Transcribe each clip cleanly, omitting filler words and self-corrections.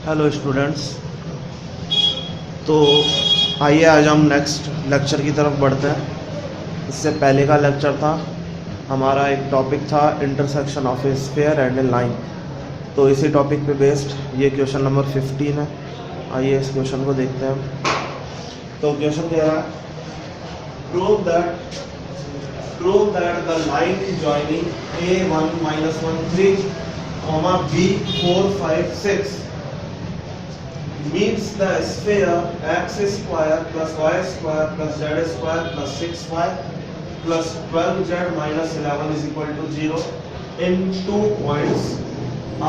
Hello students. तो आइए आज हम नेक्स्ट लेक्चर की तरफ बढ़ते हैं। इससे पहले का लेक्चर था हमारा, एक टॉपिक था intersection of A sphere and A line. तो इसी टॉपिक पे बेस्ड ये क्वेश्चन नंबर 15 है। आइए इस क्वेश्चन को देखते हैं। तो क्वेश्चन कह रहा है prove that the line joining A1 -1 3, B4 5 6 meets the sphere x square plus y square plus z square plus 6y plus 12z minus 11 is equal to 0 in 2 points.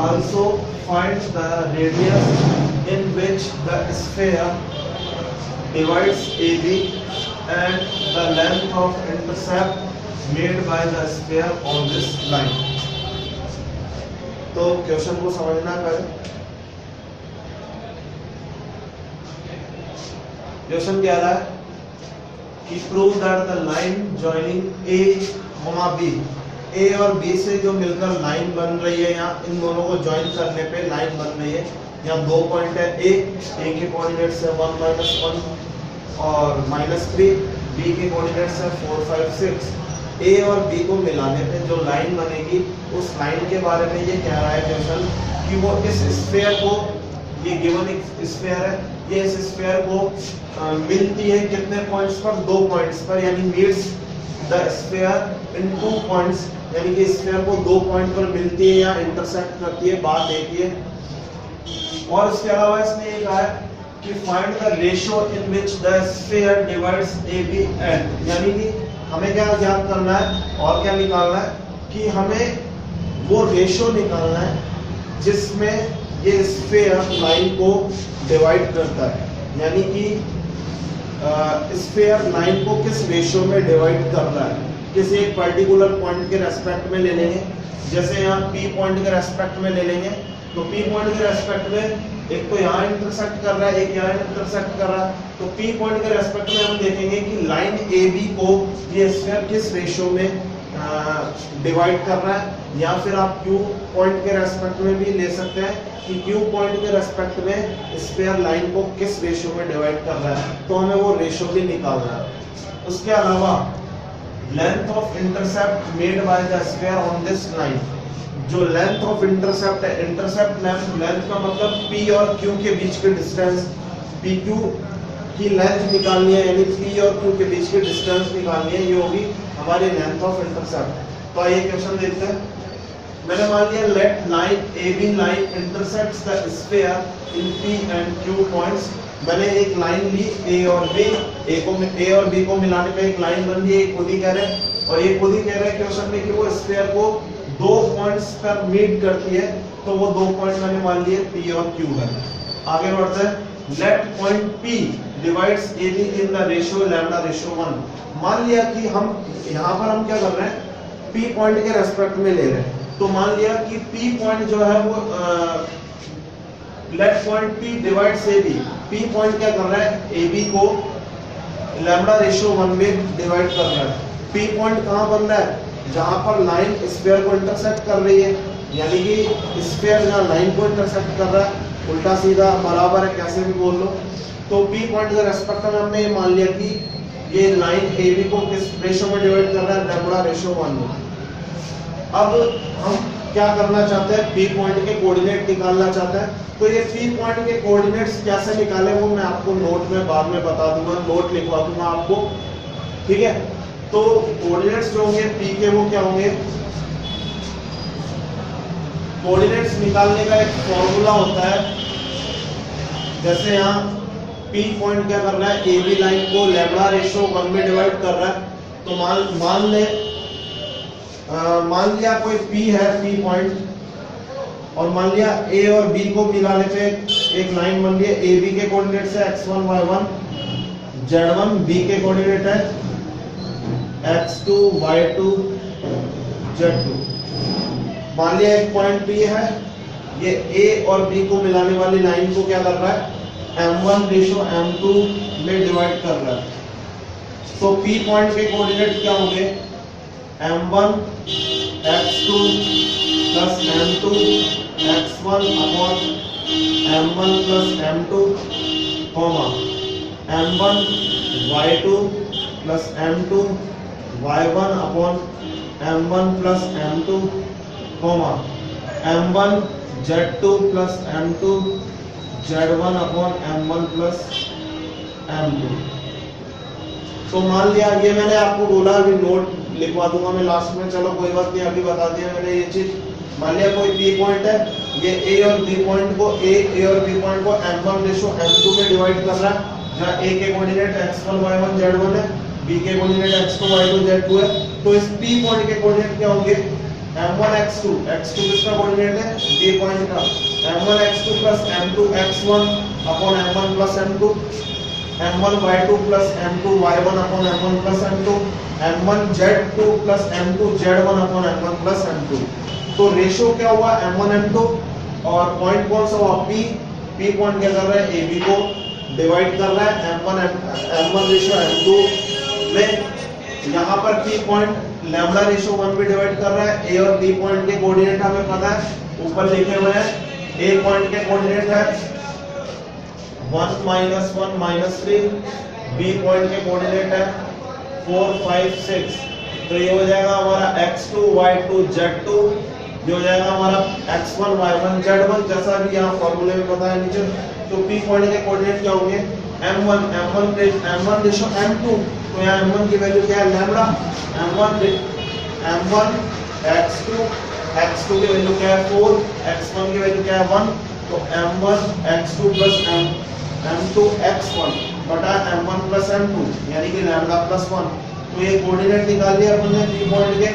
Also find the radius in which the sphere divides AB and the length of intercept made by the sphere on this line. तो question को समझना करें। Question क्या रहा है कि prove that the line joining A comma B, A और B से जो मिलकर लाइन बन रही है, यहाँ इन दोनों को ज्वाइन करने पे लाइन बन रही है। यहाँ 2 पॉइंट है, ए के कोऑर्डिनेट्स है 1 -1 और -3, बी के कोऑर्डिनेट्स है 4 5 6। ए और बी को मिलाने पे जो लाइन बनेगी उस लाइन के बारे में ये कह रहा है क्वेश्चन कि वो इस स्फीयर को, ये गिवन एक स्फीयर है, ये इस स्फीयर को मिलती है कितने पॉइंट्स पर? 2 पॉइंट्स पर, यानी meets the sphere in 2 points, यानी कि स्फीयर को 2 पॉइंट पर मिलती है या इंटरसेक्ट करती है। बात एक है। और इसके अलावा इसने ये कहा है कि find the ratio in which the sphere divides AB and, यानी कि हमें क्या ज्ञात करना है और क्या निकालना है कि हमें वो रेशियो निकालना है जिसमें ये स्फीयर लाइन को डिवाइड करता है, यानी कि स्फीयर लाइन को किस रेशियो में डिवाइड कर रहा है। किसी एक पर्टिकुलर पॉइंट के रेस्पेक्ट में ले लेंगे, जैसे यहाँ P पॉइंट के रेस्पेक्ट में ले लेंगे, तो P पॉइंट के रेस्पेक्ट में एक तो यहाँ इंटरसेक्ट कर रहा है, एक यहाँ इंटरसेक्ट कर रहा है। तो P पॉइंट के रेस्पेक्ट में हम देखेंगे कि लाइन AB को ये स्फीयर किस रेशियो में डिवाइड कर रहा है, या फिर आप Q पॉइंट के रेस्पेक्ट में भी ले सकते हैं कि Q पॉइंट के रेस्पेक्ट में स्फीयर लाइन को किस रेशियो में डिवाइड कर रहा है। तो हमें वो रेशियो भी निकालना है। उसके अलावा length of intercept made by the sphere on this line, जो लेंथ ऑफ इंटरसेप्ट है, इंटरसेप्ट लेंथ का मतलब P और Q के बीच के डिस्टेंस, PQ की लेंथ निकालनी है, यानी P और Q के बीच की डिस्टेंस निकालनी है, ये होगी हमारी लेंथ ऑफ इंटरसेप्ट। तो आइए क्वेश्चन देखते हैं। मैंने मान लिया let line AB line intersects the sphere in P and Q points. मैंने एक लाइन ली A और B, A और B को मिलाने पे एक लाइन बन गई, खुद ही कह रहे हैं, और ये खुद ही कह रहे हैं क्वेश्चन में कि वो स्फीयर को 2 पॉइंट्स पर मीट करती है। तो वो 2 पॉइंट मैंने मान लिए P और Q है। आगे बढ़ते हैं। Let point P divides AB in the ratio λ/1। मान लिया कि हम यहाँ पर हम क्या कर रहे हैं, P पॉइंट के रेस्पेक्ट में ले रहे हैं। तो मान लिया कि P पॉइंट जो है वो late point P divides AB। P point क्या कर रहा है, AB को λ/1 में डिवाइड कर रहा है। P पॉइंट कहाँ बन रहा है, जहां पर लाइन स्फीयर को इंटरसेक्ट कर रही है, यानी कि स्फीयर जहां लाइन को इंटरसेक्ट कर रहा है, उल्टा सीधा बराबर है, कैसे भी बोल लो। तो P पॉइंट के रेस्पेक्ट में हमने ये मान लिया कि ये लाइन AB को किस रेशियो में डिवाइड कर रहा है, λ/1 में। अब हम क्या करना चाहते हैं, P पॉइंट के कोऑर्डिनेट निकालना चाहते हैं। तो ये P पॉइंट के कोऑर्डिनेट्स कैसे निकाले वो मैं आपको नोट में बाद में बता दूंगा, नोट लिखवा दूंगा आपको, ठीक है। तो कोऑर्डिनेट्स जो होंगे P के, वो क्या होंगे, कोऑर्डिनेट्स निकालने का एक फॉर्मूला होता है। जैसे यहाँ P पॉइंट क्या कर रहा है, AB लाइन को λ/1 में डिवाइड कर रहा है। तो मान लिया कोई P है, P पॉइंट, और मान लिया A और B को मिलाने पे एक लाइन बन रही है। AB के कोऑर्डिनेट्स है x1 y1 z1, B के कोऑर्डिनेट है x2 y2 z2। मान लिया एक पॉइंट P है, ये A और B को मिलाने वाली लाइन को क्या कर रहा है, m1/m2 में डिवाइड कर रहा है। तो P पॉइंट के कोऑर्डिनेट क्या होंगे, m1 x2 plus m2 x1 upon m1 plus m2 comma m1 y2 plus m2 y1 upon m1 plus m2 comma m1 z2 plus m2 z1 upon m1 plus m2। तो मान लिया ये मैंने आपको बोला, अभी नोट लिखवा दूंगा मैं लास्ट में, चलो कोई बात नहीं, अभी बता दिया मैंने ये चीज। मान लिया कोई P पॉइंट है, ये A और B पॉइंट को A और B पॉइंट को m1 रेशो m2 में डिवाइड कर रहा है, जहाँ A के कोऑर्डिनेट x1 y1 z1 है, B के कोऑर्डिनेट x2 y2 z2 है। तो इस P पॉइंट के कोऑर्डिनेट क्या होंगे, m1 x2 किसका कोऑर्डिनेट है, B पॉइंट का, m1 x2 plus m2 x1 upon m1 plus m2, m1 y2 plus m2 y1 upon m1 plus m2, m1 z2 plus m2 z1 upon m1 plus m2। तो ratio क्या हुआ, m1 m2, और point कौन सा हुआ, P point क्या कर रहा है, AB को डिवाइड कर रहा है m1 रेशो m2 में। यहाँ पर P पॉइंट लैम्डा रेशो 1 पे डिवाइड कर रहा है। A और B पॉइंट के कोऑर्डिनेट हमें पता है, ऊपर लिखे हुए हैं। A पॉइंट के कोऑर्डिनेट है 1 minus 1 minus 3, B पॉइंट के कोऑर्डिनेट है 4 5 6। तो ये हो जाएगा हमारा x2 y2 z2, ये हो जाएगा हमारा x1 y1 z1, जैसा भी यहाँ फॉर्मूले में बताया नीचे। तो P पॉइंट के कोऑर्डिनेट क्या होंगे, m1 रेशो m2, तो यहाँ m1 की वैल्यू क्या है, लैम्डा, m1 x2 की वैल्यू क्या है 4, x1 की वैल्यू क्या है 1, तो m1 x2 plus m2 x1 बटा m1 प्लस m2, यानी कि लैम्डा प्लस 1। तो ये कोऑर्डिनेट निकाल लिया अपन ने P पॉइंट के।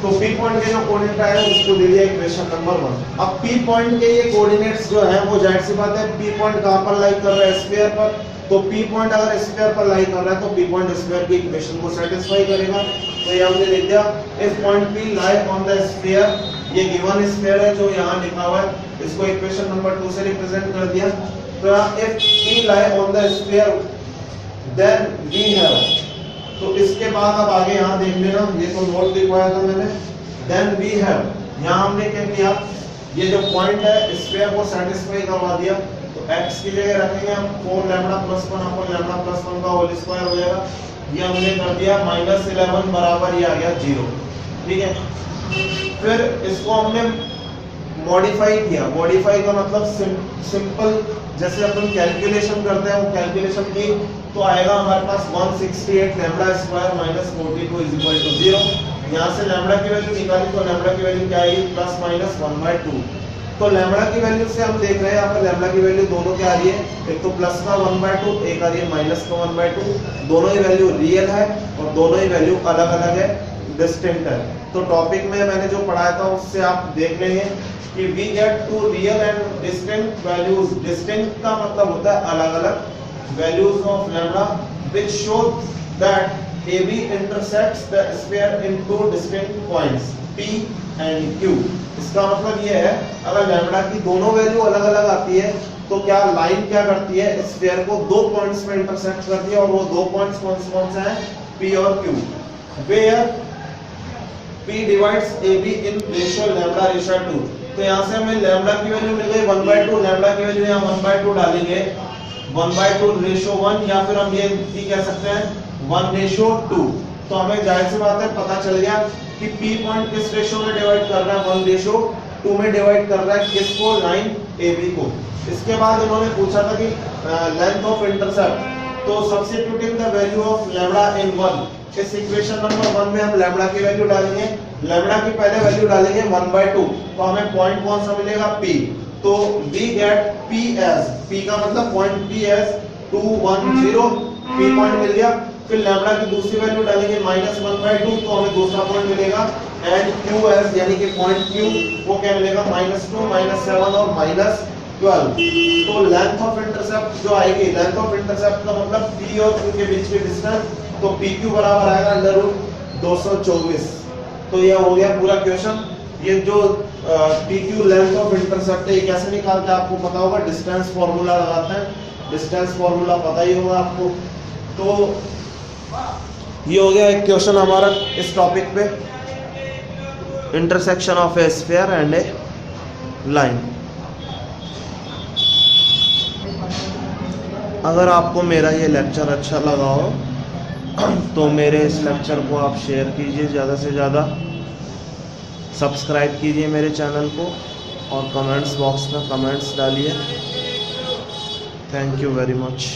तो P पॉइंट के जो कोऑर्डिनेट आए उसको दे दिया इक्वेशन नंबर 1। अब P पॉइंट के ये कोऑर्डिनेट्स जो है वो जाहिर सी बात है, P पॉइंट कहां पर लाई कर रहा है, स्फीयर पर। तो P पॉइंट अगर स्फीयर पर लाई कर रहा है तो P पॉइंट स्फीयर की इक्वेशन को सेटिस्फाई करेगा। तो ये हमने लिख दिया, if point P lie on the sphere, ये गिवन स्फीयर है जो यहाँ लिखा हुआ है, इसको इक्वेशन नंबर 2 से रिप्रेजेंट कर दिया। तो if P lie on the sphere then we have, तो इसके बाद अब आगे यहाँ देख लेना, ये तो नोट लिखवाया था मैंने, then we have, यहाँ हमने क्या किया, ये जो पॉइंट है स्फीयर को सेटिस्फाई करवा दिया। तो x की जगह रखेंगे हम 4 lambda plus 1 upon lambda plus 1 का होल स्क्वायर हो जाएगा। ये हमने कर दिया -11 बराबर ये आ गया 0, ठीक है। फिर इसको हमने मॉडिफाई किया, मॉडिफाई का मतलब सिंपल, जैसे अपन कैलकुलेशन करते हैं वो कैलकुलेशन की, तो आएगा हमारे पास 168 lambda square minus 42 is equal to 0। यहाँ से लैम्डा की वैल्यू निकाली तो लैम्डा की वैल्यू क्या आई, प्लस माइनस 1/2। तो लैम्डा की वैल्यू से हम देख रहे हैं यहाँ पर लैम्डा की वैल्यू दोनों क्या आ रही है, एक तो प्लस का 1/2, एक आ रही है माइनस का 1/2। दोनों ही वैल्यू रियल है और दोनों ही वैल्यू अलग अलग है, डिस्टिंक्ट है। तो टॉपिक में मैंने जो पढ़ाया था उससे आप देख लेंगे कि we get two real and distinct values। distinct का मतलब होता है अलग अलग values of lambda which show that AB intersects the sphere in two distinct points P and Q। इसका मतलब ये है, अगर लैम्डा की दोनों वैल्यू अलग अलग आती है तो क्या लाइन क्या करती है, स्फीयर को दो पॉइंट्स में इंटरसेक्ट करती है, और वो दो पॉइंट्स कौन से हैं, P और Q। where P divides AB in ratio lambda ratio 2। तो यहाँ से हमें लैम्डा की वैल्यू मिल गई 1/2, लैम्डा की वैल्यू यहाँ 1/2 डालेंगे, 1/2 रेशो 1, या फिर हम ये भी कह सकते हैं 1/2। तो हमें जाहिर सी बात है पता चल गया कि P पॉइंट किस रेशो में डिवाइड कर रहा है, 1/2 में डिवाइड कर रहा है किसको, लाइन AB को। इसके बाद उन्होंने पूछा था कि लेंथ ऑफ इंटरसेप्ट, तो substituting the value of lambda in 1, इस इक्वेशन नंबर 1 में हम लैम्डा की वैल्यू डालेंगे। लैम्डा की पहले वैल्यू डालेंगे 1/2, तो हमें पॉइंट कौन सा मिलेगा, P। तो we get P as, P का मतलब point P as 2 1 0, P point मिल गया। फिर लैम्डा की दूसरी वैल्यू डालेंगे -1/2, तो हमें दूसरा पॉइंट मिलेगा, एंड Q as यानी कि पॉइंट Q वो क्या मिलेगा, -2 -7 और -12। तो लेंथ ऑफ इंटरसेप्ट जो आएगी, लेंथ ऑफ इंटरसेप्ट का मतलब P और Q के बीच की डिस्टेंस, तो PQ बराबर आएगा √224। तो ये हो गया पूरा क्वेश्चन। ये जो PQ लेंथ ऑफ इंटरसेप्ट है, ये कैसे निकालते हैं आपको पता होगा, डिस्टेंस फॉर्मूला लगाते हैं, डिस्टेंस फॉर्मूला पता ही होगा आपको। तो ये हो गया एक क्वेश्चन हमारा इस टॉपिक पे, intersection of A sphere and A line. अगर आपको मेरा ये लेक्चर अच्छा लगा हो तो मेरे इस लेक्चर को आप शेयर कीजिए ज़्यादा से ज़्यादा, सब्सक्राइब कीजिए मेरे चैनल को और कमेंट्स बॉक्स में कमेंट्स डालिए। Thank you very much.